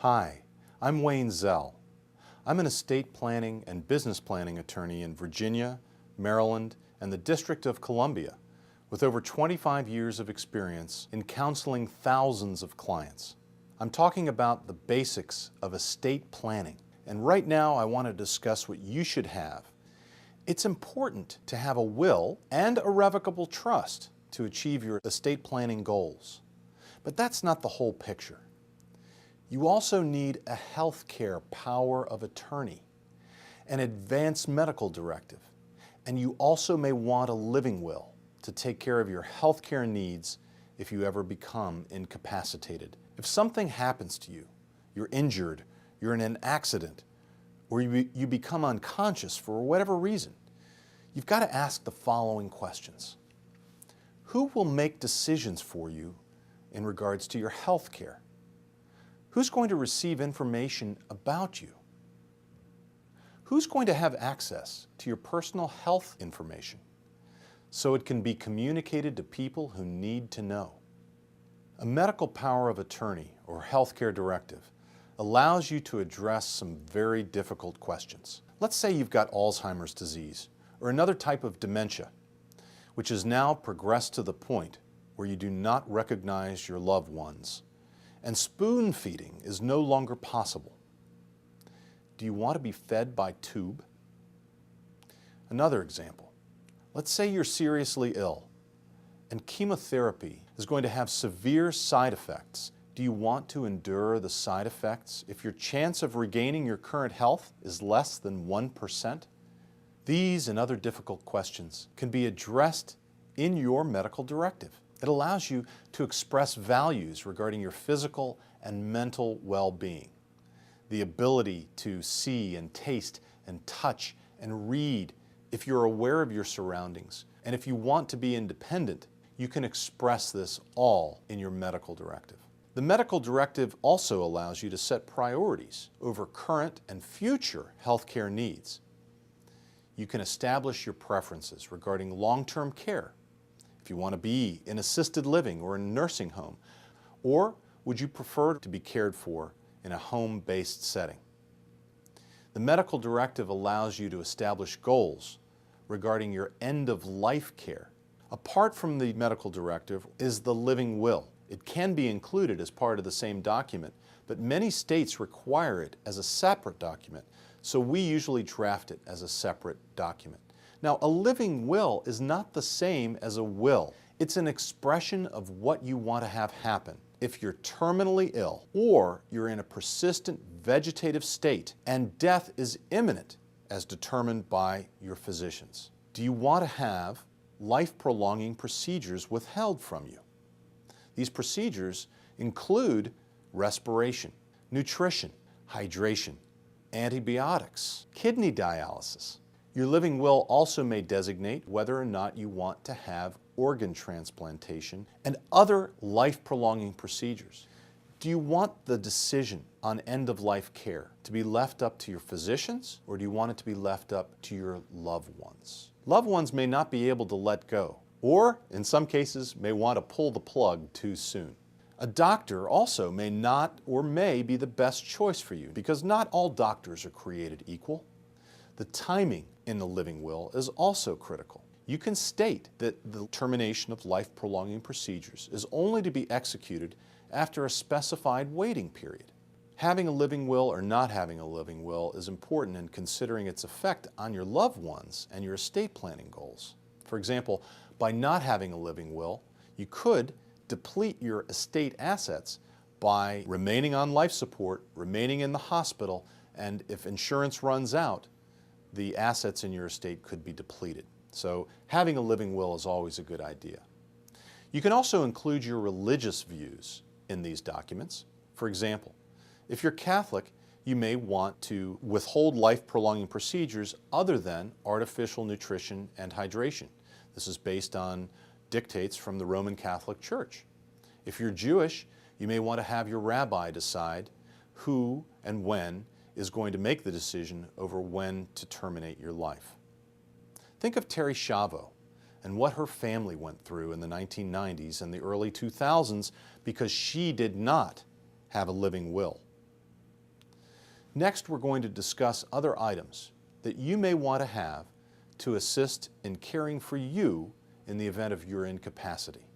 Hi, I'm Wayne Zell. I'm an estate planning and business planning attorney in Virginia, Maryland, and the District of Columbia, with over 25 years of experience in counseling thousands of clients. I'm talking about the basics of estate planning, and right now I want to discuss what you should have. It's important to have a will and a revocable trust to achieve your estate planning goals. But that's not the whole picture. You also need a healthcare power of attorney, an advance medical directive, and you also may want a living will to take care of your healthcare needs if you ever become incapacitated. If something happens to you, you're injured, you're in an accident, or you become unconscious for whatever reason, you've got to ask the following questions. Who will make decisions for you in regards to your health care? Who's going to receive information about you? Who's going to have access to your personal health information so it can be communicated to people who need to know? A medical power of attorney or healthcare directive allows you to address some very difficult questions. Let's say you've got Alzheimer's disease or another type of dementia, which has now progressed to the point where you do not recognize your loved ones, and spoon feeding is no longer possible. Do you want to be fed by tube? Another example. Let's say you're seriously ill, and chemotherapy is going to have severe side effects. Do you want to endure the side effects if your chance of regaining your current health is less than 1%? These and other difficult questions can be addressed in your medical directive. It allows you to express values regarding your physical and mental well-being. The ability to see and taste and touch and read if you're aware of your surroundings. And if you want to be independent, you can express this all in your medical directive. The medical directive also allows you to set priorities over current and future healthcare needs. You can establish your preferences regarding long-term care. If you want to be in assisted living or in a nursing home, or would you prefer to be cared for in a home-based setting? The medical directive allows you to establish goals regarding your end-of-life care. Apart from the medical directive is the living will. It can be included as part of the same document, but many states require it as a separate document, so we usually draft it as a separate document. Now, a living will is not the same as a will. It's an expression of what you want to have happen. If you're terminally ill or you're in a persistent vegetative state and death is imminent as determined by your physicians, do you want to have life-prolonging procedures withheld from you? These procedures include respiration, nutrition, hydration, antibiotics, kidney dialysis. Your living will also may designate whether or not you want to have organ transplantation and other life-prolonging procedures. Do you want the decision on end-of-life care to be left up to your physicians, or do you want it to be left up to your loved ones? Loved ones may not be able to let go, or in some cases may want to pull the plug too soon. A doctor also may not or may be the best choice for you because not all doctors are created equal. The timing in the living will is also critical. You can state that the termination of life-prolonging procedures is only to be executed after a specified waiting period. Having a living will or not having a living will is important in considering its effect on your loved ones and your estate planning goals. For example, by not having a living will, you could deplete your estate assets by remaining on life support, remaining in the hospital, and if insurance runs out, the assets in your estate could be depleted. So having a living will is always a good idea. You can also include your religious views in these documents. For example, if you're Catholic, you may want to withhold life-prolonging procedures other than artificial nutrition and hydration. This is based on dictates from the Roman Catholic Church. If you're Jewish, you may want to have your rabbi decide who and when is going to make the decision over when to terminate your life. Think of Terri Schiavo and what her family went through in the 1990s and the early 2000s because she did not have a living will. Next, we're going to discuss other items that you may want to have to assist in caring for you in the event of your incapacity.